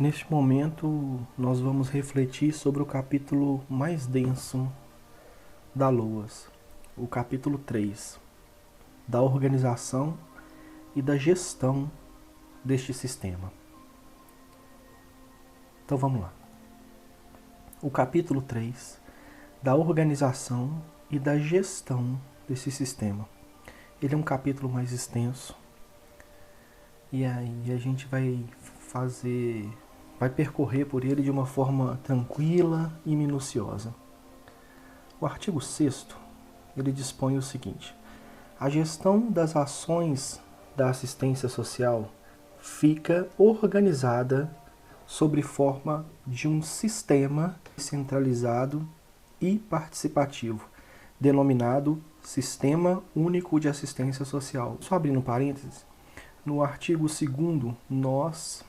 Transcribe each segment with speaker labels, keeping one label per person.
Speaker 1: Neste momento, nós vamos refletir sobre o capítulo mais denso da LOAS, o capítulo 3, da organização e da gestão deste sistema. Então vamos lá. O capítulo 3, da organização e da gestão desse sistema. Ele é um capítulo mais extenso, e aí a gente vai percorrer por ele de uma forma tranquila e minuciosa. O artigo 6º, ele dispõe o seguinte: a gestão das ações da assistência social fica organizada sob forma de um sistema centralizado e participativo, denominado Sistema Único de Assistência Social. Só abrindo parênteses, no artigo 2º, nós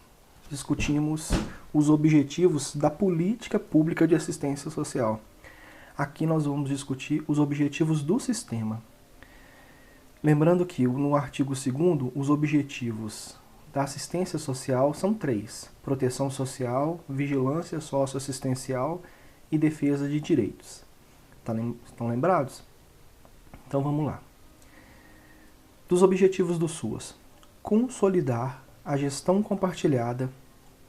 Speaker 1: discutimos os objetivos da política pública de assistência social. Aqui nós vamos discutir os objetivos do sistema. Lembrando que no artigo 2º, os objetivos da assistência social são 3: proteção social, vigilância socioassistencial e defesa de direitos. Estão lembrados? Então vamos lá. Dos objetivos do SUAS: consolidar a gestão compartilhada,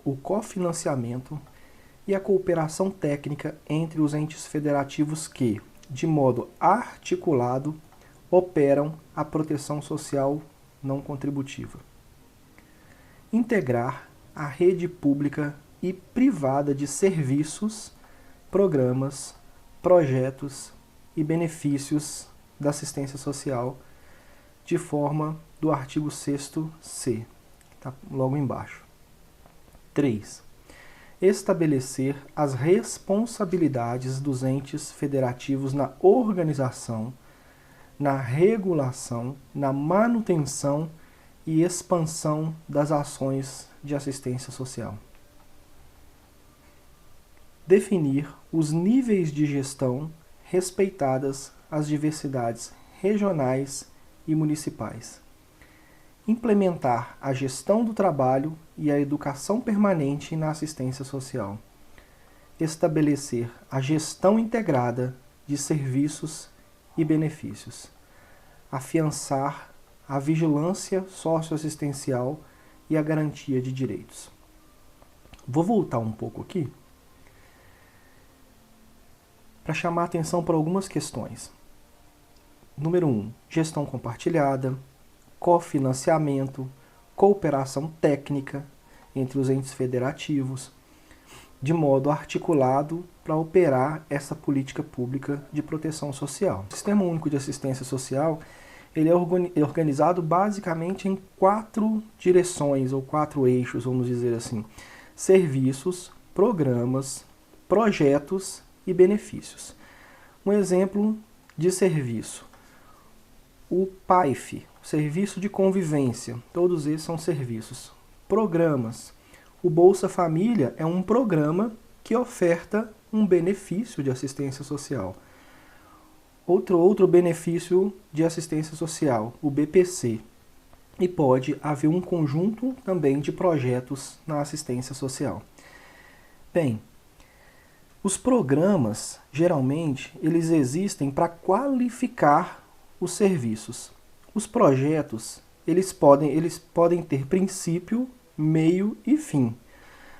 Speaker 1: o cofinanciamento e a cooperação técnica entre os entes federativos que, de modo articulado, operam a proteção social não contributiva. Integrar a rede pública e privada de serviços, programas, projetos e benefícios da assistência social, de forma do artigo 6º C, que está logo embaixo. 3. Estabelecer as responsabilidades dos entes federativos na organização, na regulação, na manutenção e expansão das ações de assistência social. Definir os níveis de gestão respeitadas as diversidades regionais e municipais. Implementar a gestão do trabalho e a educação permanente na assistência social. Estabelecer a gestão integrada de serviços e benefícios. Afiançar a vigilância socioassistencial e a garantia de direitos. Vou voltar um pouco aqui para chamar a atenção para algumas questões. Número 1, gestão compartilhada, cofinanciamento, cooperação técnica entre os entes federativos, de modo articulado para operar essa política pública de proteção social. O Sistema Único de Assistência Social ele é organizado basicamente em 4 direções, ou 4 eixos, vamos dizer assim: serviços, programas, projetos e benefícios. Um exemplo de serviço: o PAIF, Serviço de Convivência, todos esses são serviços. Programas: o Bolsa Família é um programa que oferta um benefício de assistência social. Outro benefício de assistência social, o BPC. E pode haver um conjunto também de projetos na assistência social. Bem, os programas, geralmente, eles existem para qualificar os serviços. Os projetos, eles podem ter princípio, meio e fim.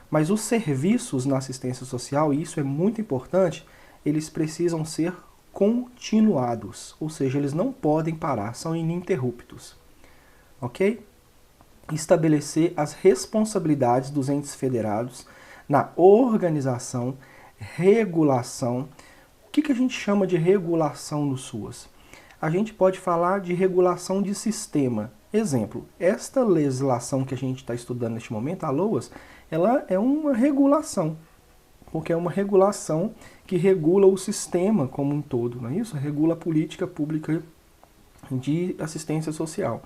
Speaker 1: Mas os serviços na assistência social, e isso é muito importante, eles precisam ser continuados, ou seja, eles não podem parar, são ininterruptos. Ok? Estabelecer as responsabilidades dos entes federados na organização, regulação. O que a gente chama de regulação no SUAS? A gente pode falar de regulação de sistema. Exemplo, esta legislação que a gente está estudando neste momento, a LOAS, ela é uma regulação, porque é uma regulação que regula o sistema como um todo, não é isso? Regula a política pública de assistência social.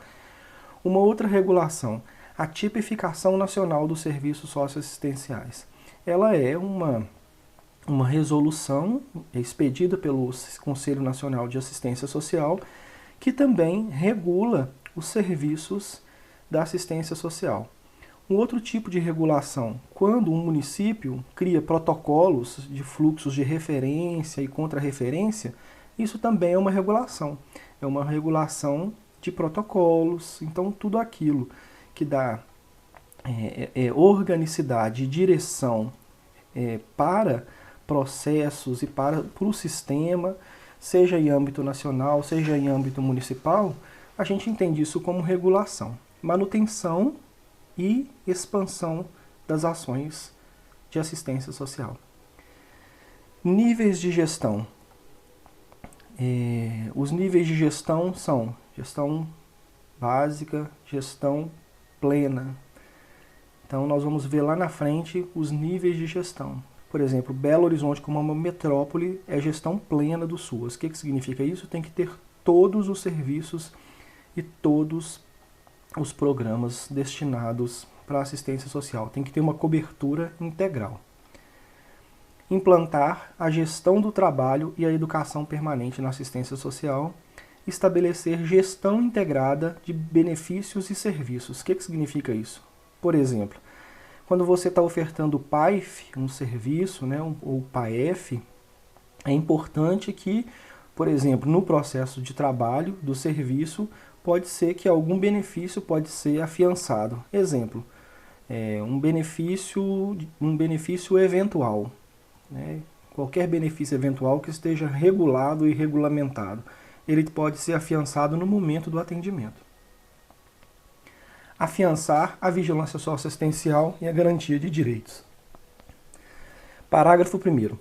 Speaker 1: Uma outra regulação, a Tipificação Nacional dos Serviços Socioassistenciais. Ela é uma resolução expedida pelo Conselho Nacional de Assistência Social, que também regula os serviços da assistência social. Um outro tipo de regulação, quando um município cria protocolos de fluxos de referência e contra-referência, isso também é uma regulação. É uma regulação de protocolos. Então, tudo aquilo que dá organicidade e direção para processos e para o sistema, seja em âmbito nacional, seja em âmbito municipal, a gente entende isso como regulação. Manutenção e expansão das ações de assistência social. Níveis de gestão. Os níveis de gestão são gestão básica, gestão plena. Então nós vamos ver lá na frente os níveis de gestão. Por exemplo, Belo Horizonte como uma metrópole é gestão plena do SUAS. O que significa isso? Tem que ter todos os serviços e todos os programas destinados para assistência social. Tem que ter uma cobertura integral. Implantar a gestão do trabalho e a educação permanente na assistência social. Estabelecer gestão integrada de benefícios e serviços. O que significa isso? Por exemplo, quando você está ofertando o PAEF, um serviço, né, ou PAEF, é importante que, por exemplo, no processo de trabalho do serviço, pode ser que algum benefício pode ser afiançado. Exemplo, um benefício eventual. Né? Qualquer benefício eventual que esteja regulado e regulamentado. Ele pode ser afiançado no momento do atendimento. Afiançar a vigilância socioassistencial e a garantia de direitos. Parágrafo 1º.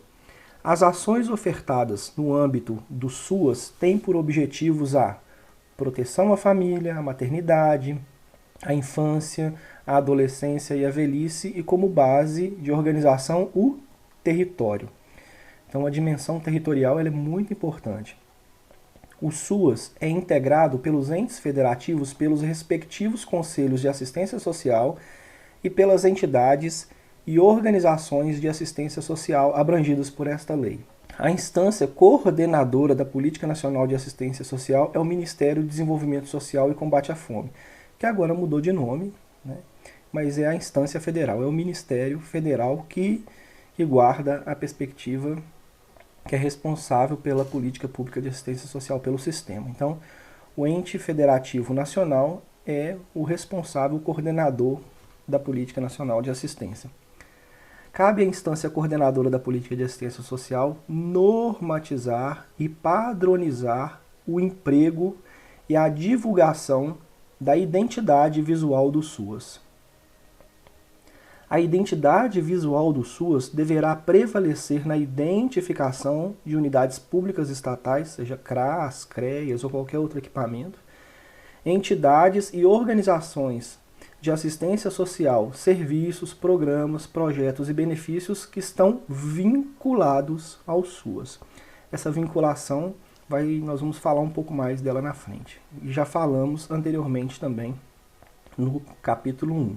Speaker 1: As ações ofertadas no âmbito do SUAS têm por objetivos a proteção à família, à maternidade, à infância, à adolescência e à velhice e como base de organização o território. Então a dimensão territorial ela é muito importante. O SUAS é integrado pelos entes federativos, pelos respectivos conselhos de assistência social e pelas entidades e organizações de assistência social abrangidas por esta lei. A instância coordenadora da Política Nacional de Assistência Social é o Ministério do Desenvolvimento Social e Combate à Fome, que agora mudou de nome, né? Mas é a instância federal, é o Ministério Federal que guarda a perspectiva, que é responsável pela política pública de assistência social pelo sistema. Então, o ente federativo nacional é o responsável, o coordenador da política nacional de assistência. Cabe à instância coordenadora da política de assistência social normatizar e padronizar o emprego e a divulgação da identidade visual do SUAS. A identidade visual do SUAS deverá prevalecer na identificação de unidades públicas estatais, seja CRAS, CREAS ou qualquer outro equipamento, entidades e organizações de assistência social, serviços, programas, projetos e benefícios que estão vinculados ao SUAS. Essa vinculação, nós vamos falar um pouco mais dela na frente. E já falamos anteriormente também no capítulo 1.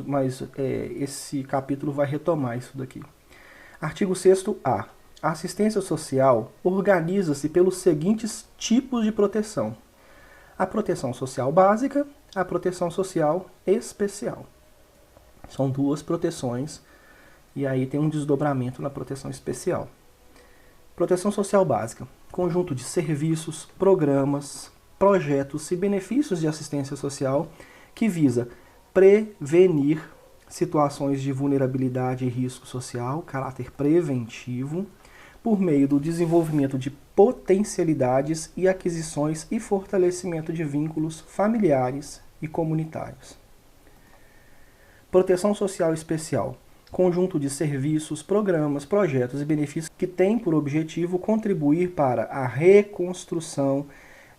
Speaker 1: Mas esse capítulo vai retomar isso daqui. Artigo 6º-A. A assistência social organiza-se pelos seguintes tipos de proteção. A proteção social básica, a proteção social especial. São duas proteções e aí tem um desdobramento na proteção especial. Proteção social básica. Conjunto de serviços, programas, projetos e benefícios de assistência social que visa prevenir situações de vulnerabilidade e risco social, caráter preventivo, por meio do desenvolvimento de potencialidades e aquisições e fortalecimento de vínculos familiares e comunitários. Proteção social especial. Conjunto de serviços, programas, projetos e benefícios que têm por objetivo contribuir para a reconstrução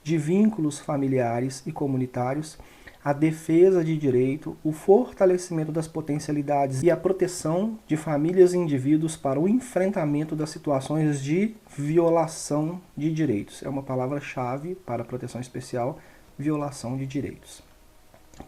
Speaker 1: de vínculos familiares e comunitários, a defesa de direito, o fortalecimento das potencialidades e a proteção de famílias e indivíduos para o enfrentamento das situações de violação de direitos. É uma palavra-chave para a proteção especial, violação de direitos.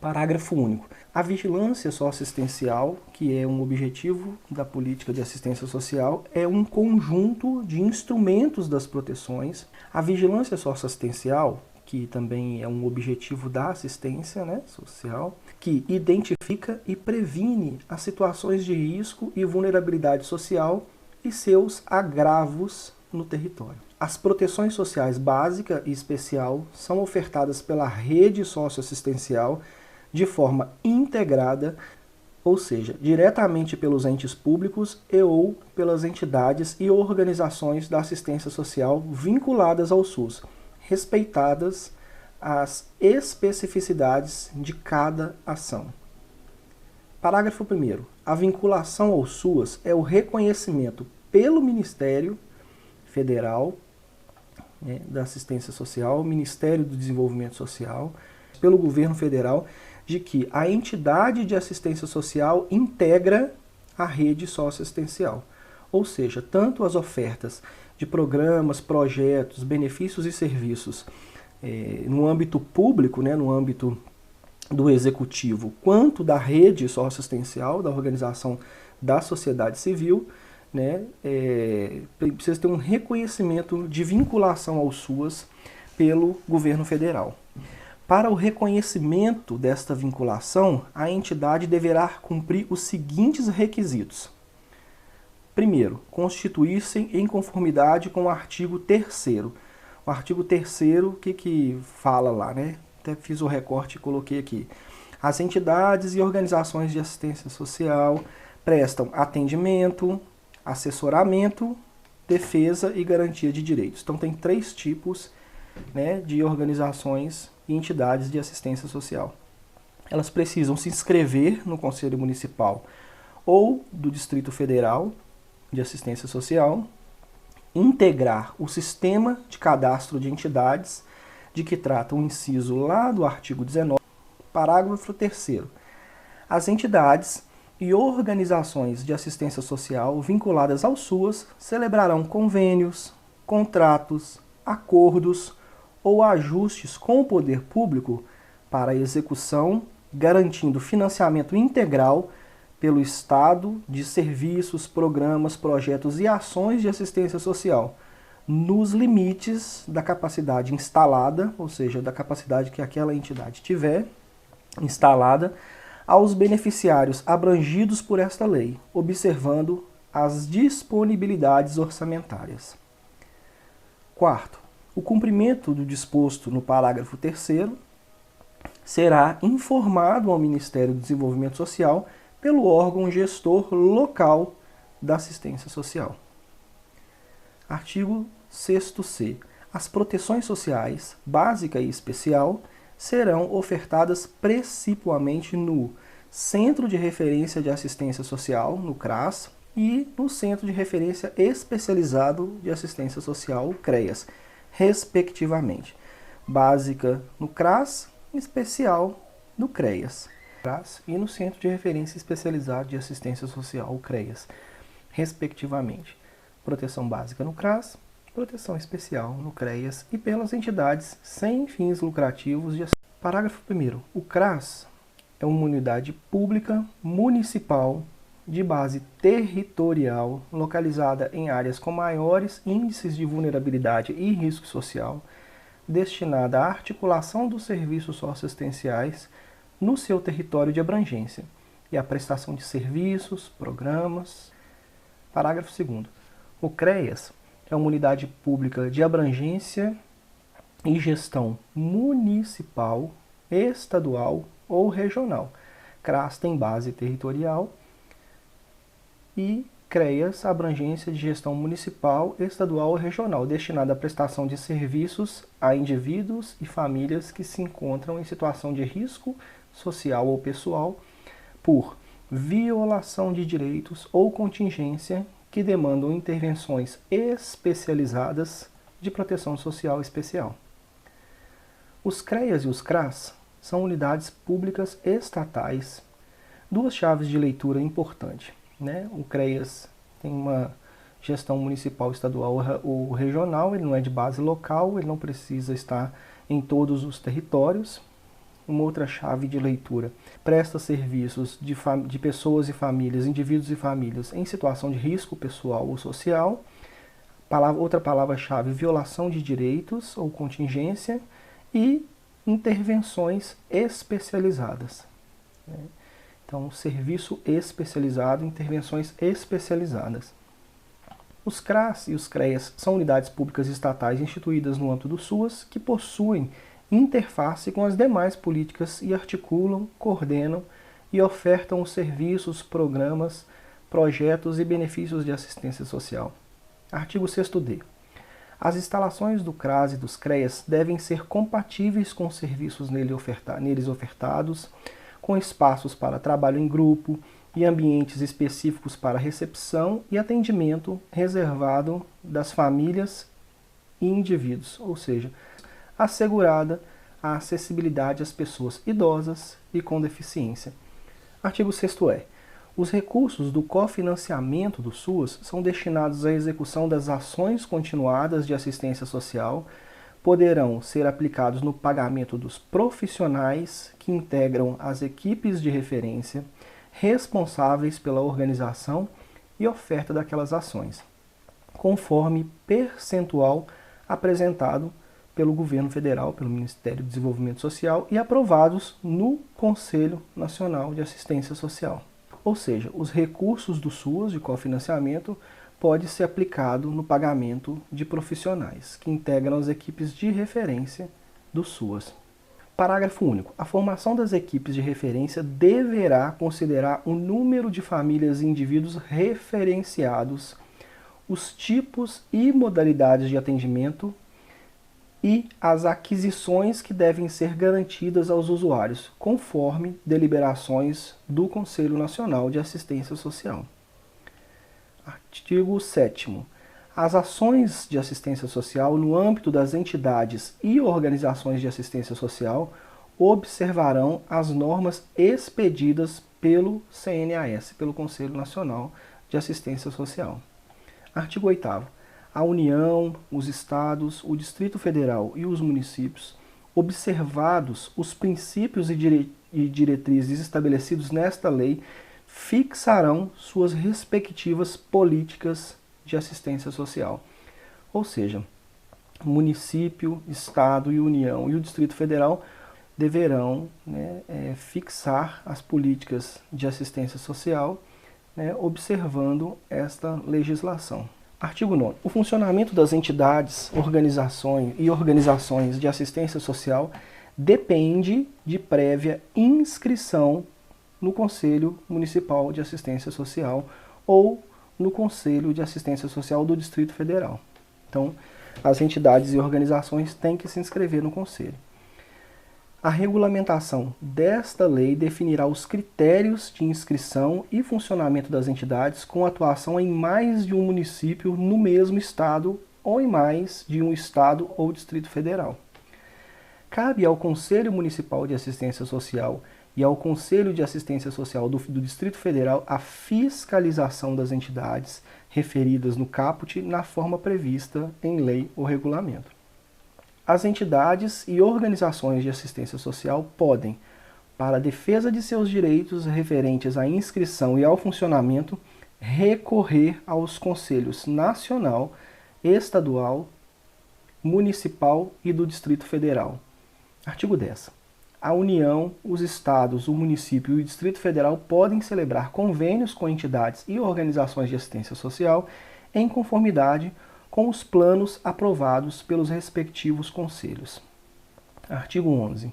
Speaker 1: Parágrafo único. A vigilância socioassistencial, que é um objetivo da política de assistência social, é um conjunto de instrumentos das proteções. A vigilância socioassistencial, que também é um objetivo da assistência, né, social, que identifica e previne as situações de risco e vulnerabilidade social e seus agravos no território. As proteções sociais básica e especial são ofertadas pela rede socioassistencial de forma integrada, ou seja, diretamente pelos entes públicos e ou pelas entidades e organizações da assistência social vinculadas ao SUS, respeitadas as especificidades de cada ação. Parágrafo 1º. A vinculação ao SUS é o reconhecimento pelo Ministério Federal, da Assistência Social, Ministério do Desenvolvimento Social, pelo Governo Federal, de que a entidade de assistência social integra a rede socioassistencial. Ou seja, tanto as ofertas de programas, projetos, benefícios e serviços no âmbito público, no âmbito do executivo, quanto da rede socioassistencial, da organização da sociedade civil, precisa ter um reconhecimento de vinculação ao SUS pelo governo federal. Para o reconhecimento desta vinculação, a entidade deverá cumprir os seguintes requisitos. Primeiro, constituir-se em conformidade com o artigo 3º. O artigo 3º, o que fala lá, Até fiz o recorte e coloquei aqui. As entidades e organizações de assistência social prestam atendimento, assessoramento, defesa e garantia de direitos. Então tem 3 tipos de organizações e entidades de assistência social. Elas precisam se inscrever no Conselho Municipal ou do Distrito Federal de Assistência Social, integrar o sistema de cadastro de entidades, de que trata o inciso lá do artigo 19, parágrafo 3º. As entidades e organizações de assistência social vinculadas ao SUS celebrarão convênios, contratos, acordos ou ajustes com o poder público para a execução, garantindo financiamento integral pelo Estado de serviços, programas, projetos e ações de assistência social, nos limites da capacidade instalada, ou seja, da capacidade que aquela entidade tiver instalada, aos beneficiários abrangidos por esta lei, observando as disponibilidades orçamentárias. Quarto, o cumprimento do disposto no parágrafo 3º será informado ao Ministério do Desenvolvimento Social pelo órgão gestor local da assistência social. Artigo 6º-C. As proteções sociais, básica e especial, serão ofertadas principalmente no Centro de Referência de Assistência Social, no CRAS, e no Centro de Referência Especializado de Assistência Social, o CREAS, respectivamente. Básica no CRAS, especial no CREAS. E no Centro de Referência Especializado de Assistência Social, o CREAS, respectivamente. Proteção básica no CRAS, proteção especial no CREAS e pelas entidades sem fins lucrativos de assistência. Parágrafo 1º. O CRAS é uma unidade pública municipal de base territorial localizada em áreas com maiores índices de vulnerabilidade e risco social, destinada à articulação dos serviços socioassistenciais no seu território de abrangência e à prestação de serviços, programas. Parágrafo 2º. O CREAS é uma unidade pública de abrangência e gestão municipal, estadual ou regional. CRAS tem base territorial e CREAS, abrangência de gestão municipal, estadual ou regional, destinada à prestação de serviços a indivíduos e famílias que se encontram em situação de risco social ou pessoal por violação de direitos ou contingência que demandam intervenções especializadas de proteção social especial. Os CREAS e os CRAS são unidades públicas estatais. 2 chaves de leitura importantes. O CREAS tem uma gestão municipal, estadual ou regional, ele não é de base local, ele não precisa estar em todos os territórios. Uma outra chave de leitura: presta serviços de pessoas e famílias, indivíduos e famílias em situação de risco pessoal ou social. Outra palavra-chave: violação de direitos ou contingência e intervenções especializadas. Então, serviço especializado, intervenções especializadas. Os CRAS e os CREAS são unidades públicas estatais instituídas no âmbito do SUAS que possuem interface com as demais políticas e articulam, coordenam e ofertam os serviços, programas, projetos e benefícios de assistência social. Artigo 6º-D. As instalações do CRAS e dos CREAS devem ser compatíveis com os serviços neles ofertados, com espaços para trabalho em grupo e ambientes específicos para recepção e atendimento reservado das famílias e indivíduos, ou seja, assegurada a acessibilidade às pessoas idosas e com deficiência. Artigo 6º-E. Os recursos do cofinanciamento do SUAS são destinados à execução das ações continuadas de assistência social, poderão ser aplicados no pagamento dos profissionais que integram as equipes de referência responsáveis pela organização e oferta daquelas ações, conforme percentual apresentado pelo Governo Federal, pelo Ministério do Desenvolvimento Social e aprovados no Conselho Nacional de Assistência Social. Ou seja, os recursos do SUAS de cofinanciamento pode ser aplicado no pagamento de profissionais que integram as equipes de referência do SUAS. Parágrafo único. A formação das equipes de referência deverá considerar o número de famílias e indivíduos referenciados, os tipos e modalidades de atendimento e as aquisições que devem ser garantidas aos usuários, conforme deliberações do Conselho Nacional de Assistência Social. Artigo 7º. As ações de assistência social no âmbito das entidades e organizações de assistência social observarão as normas expedidas pelo CNAS, pelo Conselho Nacional de Assistência Social. Artigo 8º. A União, os Estados, o Distrito Federal e os municípios, observados os princípios e diretrizes estabelecidos nesta lei, fixarão suas respectivas políticas de assistência social. Ou seja, município, Estado e União e o Distrito Federal deverão fixar as políticas de assistência social, observando esta legislação. Artigo 9º. O funcionamento das entidades, organizações de assistência social depende de prévia inscrição no Conselho Municipal de Assistência Social ou no Conselho de Assistência Social do Distrito Federal. Então, as entidades e organizações têm que se inscrever no Conselho. A regulamentação desta lei definirá os critérios de inscrição e funcionamento das entidades com atuação em mais de um município no mesmo estado ou em mais de um estado ou Distrito Federal. Cabe ao Conselho Municipal de Assistência Social e ao Conselho de Assistência Social do Distrito Federal a fiscalização das entidades referidas no caput na forma prevista em lei ou regulamento. As entidades e organizações de assistência social podem, para a defesa de seus direitos referentes à inscrição e ao funcionamento, recorrer aos conselhos nacional, estadual, municipal e do Distrito Federal. Artigo 10. A União, os Estados, o município e o Distrito Federal podem celebrar convênios com entidades e organizações de assistência social em conformidade com os planos aprovados pelos respectivos conselhos. Artigo 11.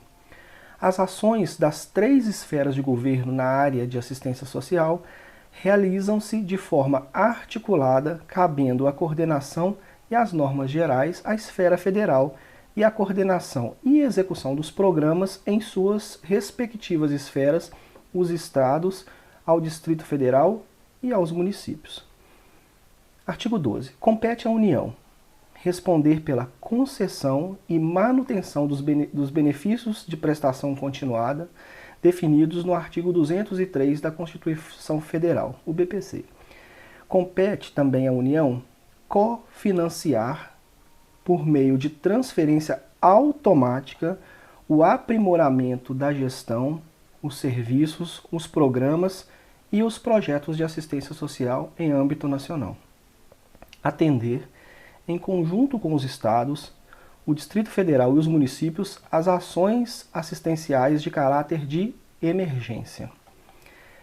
Speaker 1: As ações das 3 esferas de governo na área de assistência social realizam-se de forma articulada, cabendo a coordenação e as normas gerais à esfera federal e a coordenação e execução dos programas em suas respectivas esferas, os estados, ao Distrito Federal e aos municípios. Artigo 12. Compete à União responder pela concessão e manutenção dos benefícios de prestação continuada definidos no artigo 203 da Constituição Federal, o BPC. Compete também à União cofinanciar, por meio de transferência automática, o aprimoramento da gestão, os serviços, os programas e os projetos de assistência social em âmbito nacional. Atender, em conjunto com os estados, o Distrito Federal e os municípios, as ações assistenciais de caráter de emergência.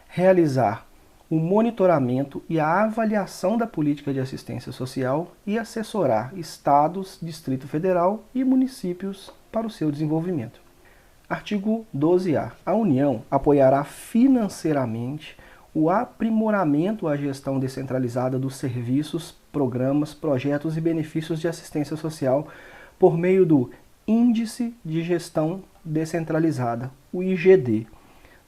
Speaker 1: Realizar o monitoramento e a avaliação da política de assistência social e assessorar estados, Distrito Federal e municípios para o seu desenvolvimento. Artigo 12A. A União apoiará financeiramente o aprimoramento à gestão descentralizada dos serviços, programas, projetos e benefícios de assistência social por meio do Índice de Gestão Descentralizada, o IGD,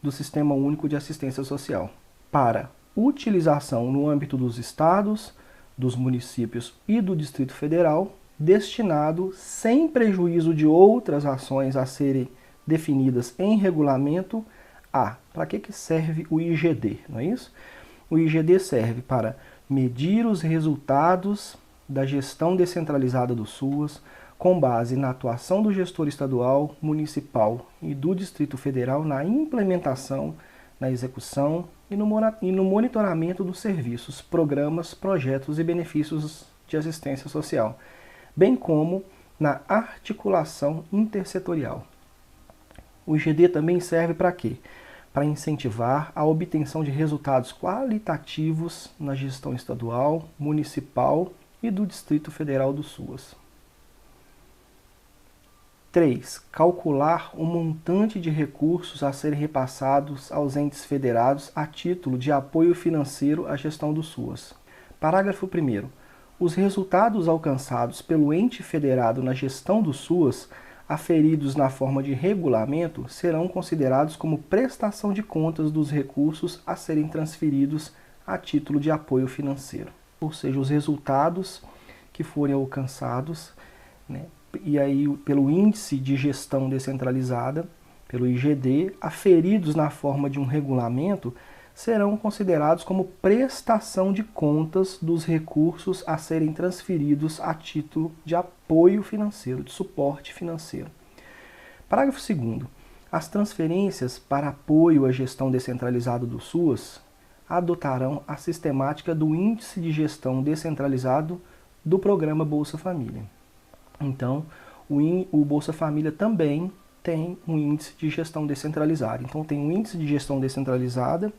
Speaker 1: do Sistema Único de Assistência Social, para utilização no âmbito dos estados, dos municípios e do Distrito Federal, destinado, sem prejuízo de outras ações a serem definidas em regulamento, para que serve o IGD, não é isso? O IGD serve para medir os resultados da gestão descentralizada do SUAS, com base na atuação do gestor estadual, municipal e do Distrito Federal na implementação, na execução e no monitoramento dos serviços, programas, projetos e benefícios de assistência social, bem como na articulação intersetorial. O IGD também serve para quê? Para incentivar a obtenção de resultados qualitativos na gestão estadual, municipal e do Distrito Federal do SUAS. 3. Calcular o montante de recursos a serem repassados aos entes federados a título de apoio financeiro à gestão do SUAS. Parágrafo 1º. Os resultados alcançados pelo ente federado na gestão do SUAS, aferidos na forma de regulamento, serão considerados como prestação de contas dos recursos a serem transferidos a título de apoio financeiro. Ou seja, os resultados que forem alcançados, e aí pelo Índice de Gestão Descentralizada, pelo IGD, aferidos na forma de um regulamento, serão considerados como prestação de contas dos recursos a serem transferidos a título de apoio financeiro, de suporte financeiro. Parágrafo 2º. As transferências para apoio à gestão descentralizada do SUAS adotarão a sistemática do Índice de Gestão Descentralizado do Programa Bolsa Família. Então, o Bolsa Família também tem um índice de gestão descentralizada. Então, tem um índice de gestão descentralizada,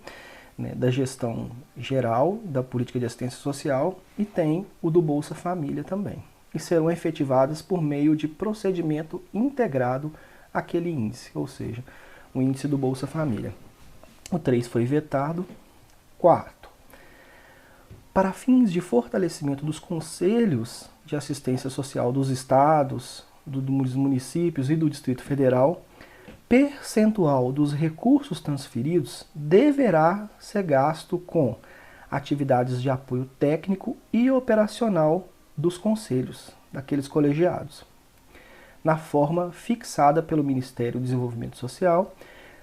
Speaker 1: da gestão geral da política de assistência social, e tem o do Bolsa Família também. E serão efetivadas por meio de procedimento integrado àquele índice, ou seja, o índice do Bolsa Família. O 3 foi vetado. 4. Para fins de fortalecimento dos conselhos de assistência social dos estados, dos municípios e do Distrito Federal, percentual dos recursos transferidos deverá ser gasto com atividades de apoio técnico e operacional dos conselhos, daqueles colegiados, na forma fixada pelo Ministério do Desenvolvimento Social,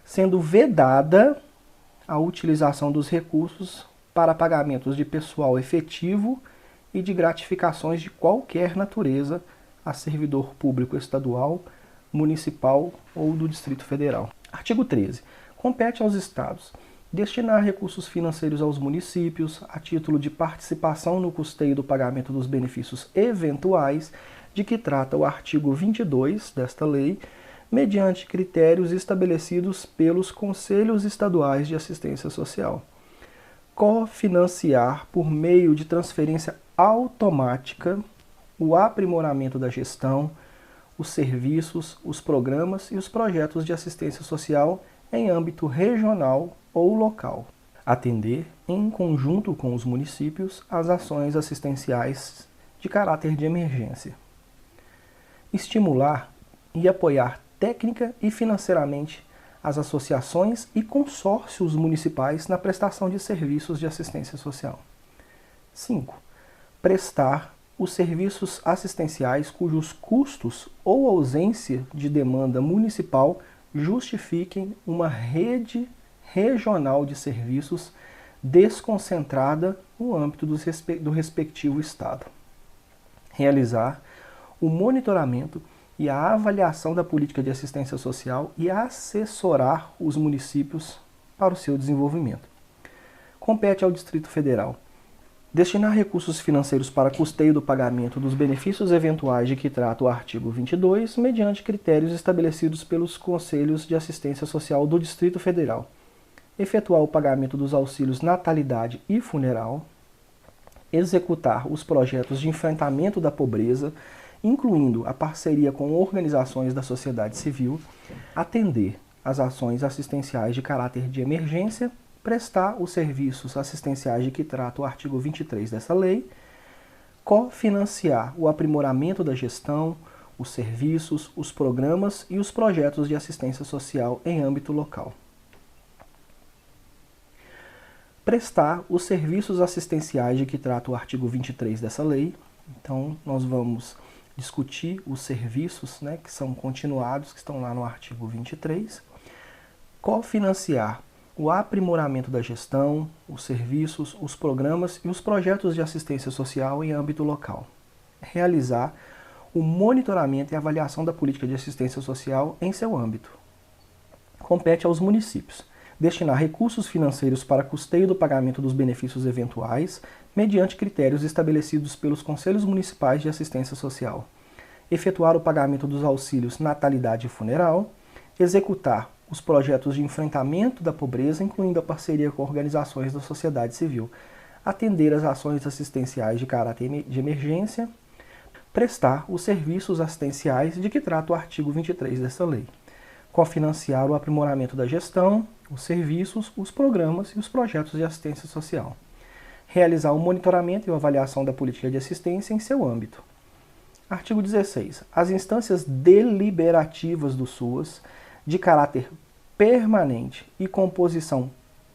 Speaker 1: sendo vedada a utilização dos recursos para pagamentos de pessoal efetivo e de gratificações de qualquer natureza a servidor público estadual, municipal ou do Distrito Federal. Artigo 13. Compete aos estados destinar recursos financeiros aos municípios a título de participação no custeio do pagamento dos benefícios eventuais de que trata o artigo 22 desta lei, mediante critérios estabelecidos pelos Conselhos Estaduais de Assistência Social. Cofinanciar por meio de transferência automática o aprimoramento da gestão, os serviços, os programas e os projetos de assistência social em âmbito regional ou local. Atender, em conjunto com os municípios, as ações assistenciais de caráter de emergência. Estimular e apoiar técnica e financeiramente as associações e consórcios municipais na prestação de serviços de assistência social. 5. Prestar os serviços assistenciais cujos custos ou ausência de demanda municipal justifiquem uma rede regional de serviços desconcentrada no âmbito do respectivo Estado. Realizar o monitoramento e a avaliação da política de assistência social e assessorar os municípios para o seu desenvolvimento. Compete ao Distrito Federal Destinar recursos financeiros para custeio do pagamento dos benefícios eventuais de que trata o artigo 22, mediante critérios estabelecidos pelos Conselhos de Assistência Social do Distrito Federal. Efetuar o pagamento dos auxílios natalidade e funeral. Executar os projetos de enfrentamento da pobreza, incluindo a parceria com organizações da sociedade civil. Atender às ações assistenciais de caráter de emergência. Prestar os serviços assistenciais de que trata o artigo 23 dessa lei, cofinanciar o aprimoramento da gestão, os serviços, os programas e os projetos de assistência social em âmbito local. Prestar os serviços assistenciais de que trata o artigo 23 dessa lei. Então, nós vamos discutir os serviços, que são continuados, que estão lá no artigo 23. Cofinanciar o aprimoramento da gestão, os serviços, os programas e os projetos de assistência social em âmbito local. Realizar o monitoramento e avaliação da política de assistência social em seu âmbito. Compete aos municípios destinar recursos financeiros para custeio do pagamento dos benefícios eventuais, mediante critérios estabelecidos pelos Conselhos Municipais de Assistência Social. Efetuar o pagamento dos auxílios natalidade e funeral. Executar os projetos de enfrentamento da pobreza, incluindo a parceria com organizações da sociedade civil, atender às ações assistenciais de caráter de emergência, prestar os serviços assistenciais de que trata o artigo 23 dessa lei, cofinanciar o aprimoramento da gestão, os serviços, os programas e os projetos de assistência social, realizar o monitoramento e a avaliação da política de assistência em seu âmbito. Artigo 16. As instâncias deliberativas do SUAS, de caráter permanente e composição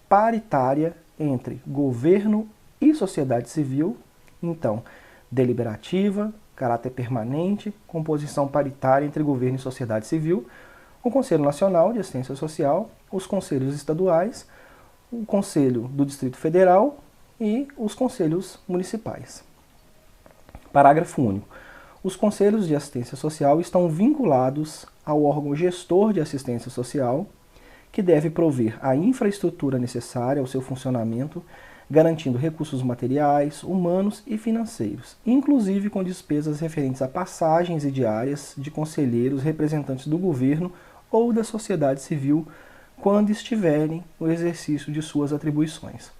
Speaker 1: paritária entre governo e sociedade civil, então, deliberativa, caráter permanente, composição paritária entre governo e sociedade civil, o Conselho Nacional de Assistência Social, os conselhos estaduais, o Conselho do Distrito Federal e os conselhos municipais. Parágrafo único. Os conselhos de assistência social estão vinculados ao órgão gestor de assistência social, que deve prover a infraestrutura necessária ao seu funcionamento, garantindo recursos materiais, humanos e financeiros, inclusive com despesas referentes a passagens e diárias de conselheiros representantes do governo ou da sociedade civil, quando estiverem no exercício de suas atribuições.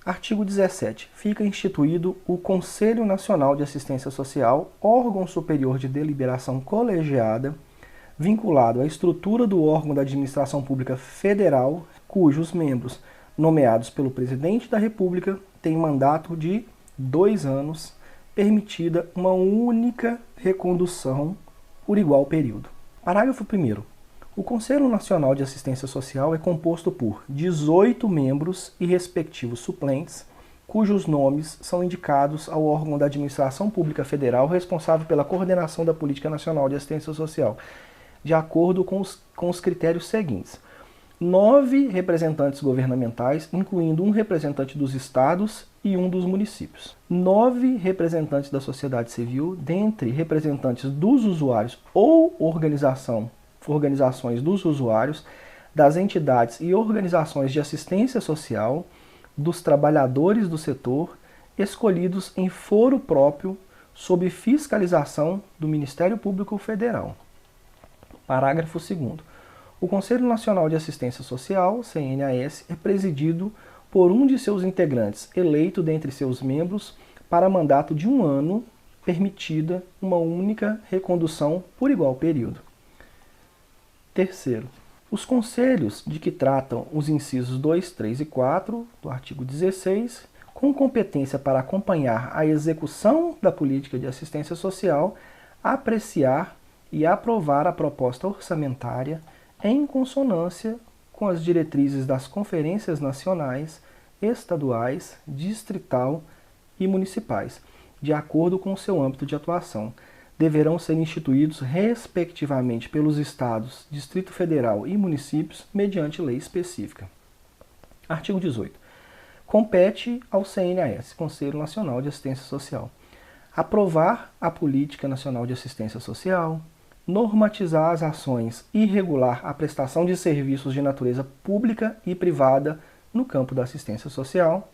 Speaker 1: Artigo 17. Fica instituído o Conselho Nacional de Assistência Social, órgão superior de deliberação colegiada, vinculado à estrutura do órgão da administração pública federal, cujos membros, nomeados pelo Presidente da República, têm mandato de 2 anos, permitida uma única recondução por igual período. Parágrafo 1º. O Conselho Nacional de Assistência Social é composto por 18 membros e respectivos suplentes, cujos nomes são indicados ao órgão da Administração Pública Federal responsável pela coordenação da Política Nacional de Assistência Social, de acordo com os critérios seguintes: 9 representantes governamentais, incluindo um representante dos estados e um dos municípios. 9 representantes da sociedade civil, dentre representantes dos usuários ou organizações dos usuários, das entidades e organizações de assistência social, dos trabalhadores do setor, escolhidos em foro próprio, sob fiscalização do Ministério Público Federal. Parágrafo 2º. O Conselho Nacional de Assistência Social, CNAS, é presidido por um de seus integrantes, eleito dentre seus membros para mandato de 1 ano, permitida uma única recondução por igual período. Terceiro, os conselhos de que tratam os incisos 2, 3 e 4 do artigo 16, com competência para acompanhar a execução da política de assistência social, apreciar e aprovar a proposta orçamentária em consonância com as diretrizes das conferências nacionais, estaduais, distrital e municipais, de acordo com o seu âmbito de atuação. Deverão ser instituídos, respectivamente, pelos Estados, Distrito Federal e municípios, mediante lei específica. Artigo 18. Compete ao CNAS, Conselho Nacional de Assistência Social, aprovar a Política Nacional de Assistência Social, normatizar as ações e regular a prestação de serviços de natureza pública e privada no campo da assistência social,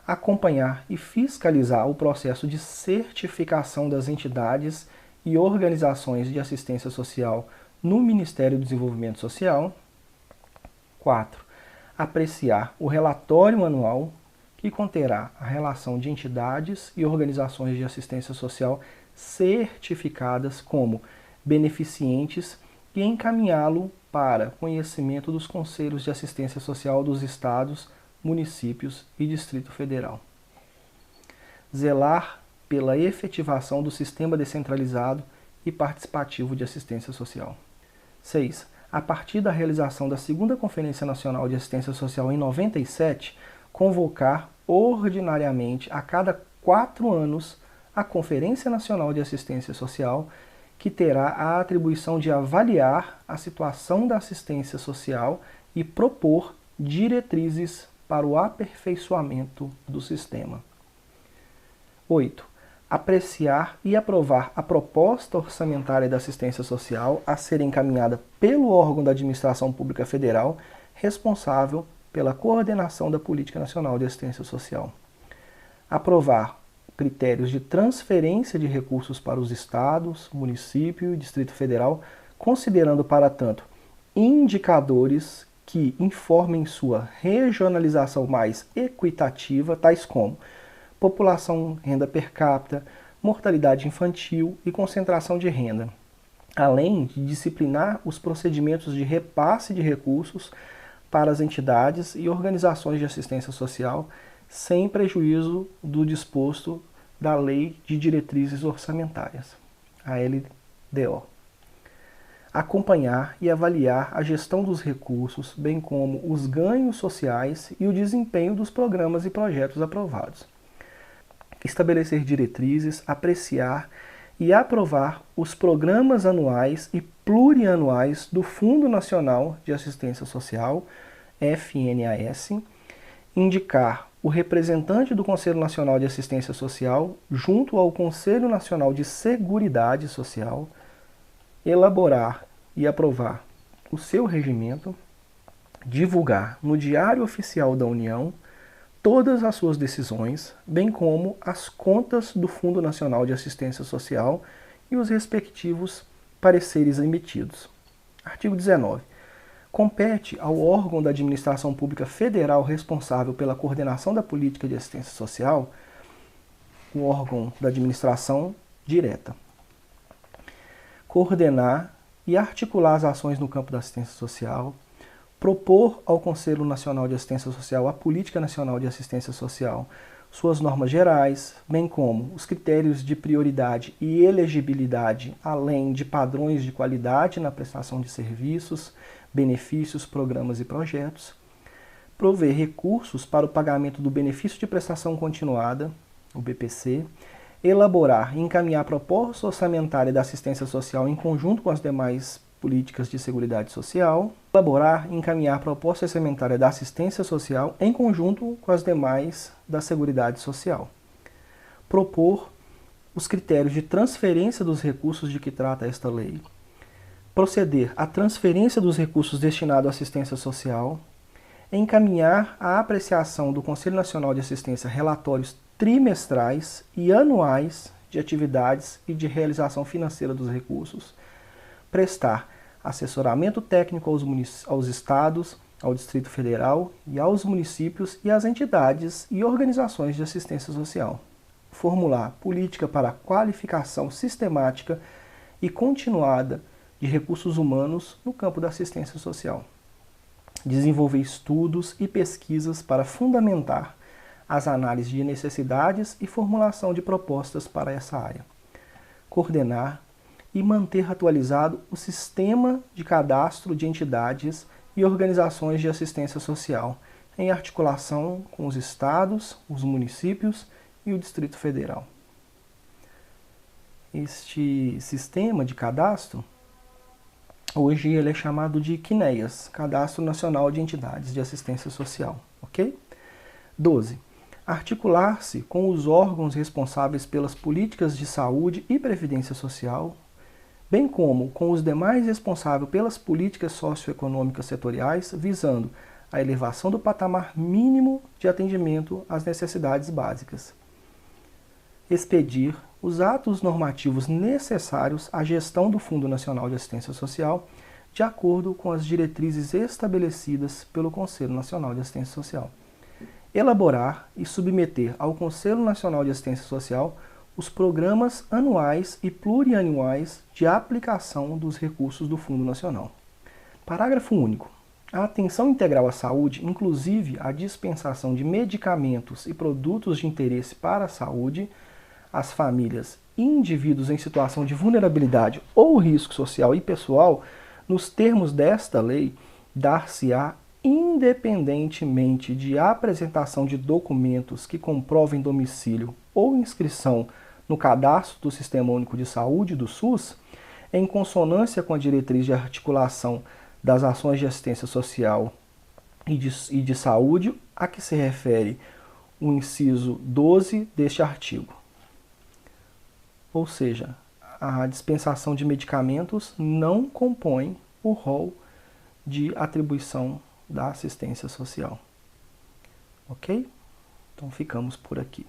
Speaker 1: acompanhar e fiscalizar o processo de certificação das entidades e organizações de assistência social no Ministério do Desenvolvimento Social. 4. Apreciar o relatório anual, que conterá a relação de entidades e organizações de assistência social certificadas como beneficientes e encaminhá-lo para conhecimento dos conselhos de assistência social dos estados, municípios e Distrito Federal. Zelar pela efetivação do sistema descentralizado e participativo de assistência social. 6. A partir da realização da segunda Conferência Nacional de Assistência Social em 97, convocar ordinariamente a cada 4 anos a Conferência Nacional de Assistência Social, que terá a atribuição de avaliar a situação da assistência social e propor diretrizes para o aperfeiçoamento do sistema. 8. Apreciar e aprovar a proposta orçamentária da assistência social a ser encaminhada pelo órgão da Administração Pública Federal responsável pela coordenação da Política Nacional de Assistência Social. Aprovar critérios de transferência de recursos para os estados, município e Distrito Federal, considerando, para tanto, indicadores que informem sua regionalização mais equitativa, tais como população, renda per capita, mortalidade infantil e concentração de renda, além de disciplinar os procedimentos de repasse de recursos para as entidades e organizações de assistência social, sem prejuízo do disposto da Lei de Diretrizes Orçamentárias, a LDO. Acompanhar e avaliar a gestão dos recursos, bem como os ganhos sociais e o desempenho dos programas e projetos aprovados. Estabelecer diretrizes, apreciar e aprovar os programas anuais e plurianuais do Fundo Nacional de Assistência Social, FNAS, indicar o representante do Conselho Nacional de Assistência Social junto ao Conselho Nacional de Seguridade Social, elaborar e aprovar o seu regimento, divulgar no Diário Oficial da União todas as suas decisões, bem como as contas do Fundo Nacional de Assistência Social e os respectivos pareceres emitidos. Artigo 19. Compete ao órgão da administração pública federal responsável pela coordenação da política de assistência social, o órgão da administração direta, coordenar e articular as ações no campo da assistência social, propor ao Conselho Nacional de Assistência Social a Política Nacional de Assistência Social, suas normas gerais, bem como os critérios de prioridade e elegibilidade, além de padrões de qualidade na prestação de serviços, benefícios, programas e projetos, prover recursos para o pagamento do benefício de prestação continuada, o BPC, elaborar e encaminhar a proposta orçamentária da assistência social em conjunto com as demais políticas de seguridade social, elaborar e encaminhar a proposta orçamentária da assistência social em conjunto com as demais da seguridade social, propor os critérios de transferência dos recursos de que trata esta lei, proceder à transferência dos recursos destinados à assistência social, encaminhar à apreciação do Conselho Nacional de Assistência relatórios trimestrais e anuais de atividades e de realização financeira dos recursos, prestar assessoramento técnico aos estados, ao Distrito Federal e aos municípios e às entidades e organizações de assistência social, formular política para a qualificação sistemática e continuada de recursos humanos no campo da assistência social, desenvolver estudos e pesquisas para fundamentar as análises de necessidades e formulação de propostas para essa área, coordenar e manter atualizado o sistema de cadastro de entidades e organizações de assistência social, em articulação com os estados, os municípios e o Distrito Federal. Este sistema de cadastro, hoje ele é chamado de CNEAS, Cadastro Nacional de Entidades de Assistência Social, ok? 12. Articular-se com os órgãos responsáveis pelas políticas de saúde e previdência social, bem como com os demais responsáveis pelas políticas socioeconômicas setoriais, visando a elevação do patamar mínimo de atendimento às necessidades básicas. Expedir os atos normativos necessários à gestão do Fundo Nacional de Assistência Social, de acordo com as diretrizes estabelecidas pelo Conselho Nacional de Assistência Social. Elaborar e submeter ao Conselho Nacional de Assistência Social os programas anuais e plurianuais de aplicação dos recursos do Fundo Nacional. Parágrafo único. A atenção integral à saúde, inclusive a dispensação de medicamentos e produtos de interesse para a saúde, às famílias e indivíduos em situação de vulnerabilidade ou risco social e pessoal, nos termos desta lei, dar-se-á independentemente de apresentação de documentos que comprovem domicílio ou inscrição no cadastro do Sistema Único de Saúde, do SUS, em consonância com a diretriz de articulação das ações de assistência social e de saúde, a que se refere o inciso 12 deste artigo. Ou seja, a dispensação de medicamentos não compõe o rol de atribuição da assistência social. Ok? Então ficamos por aqui.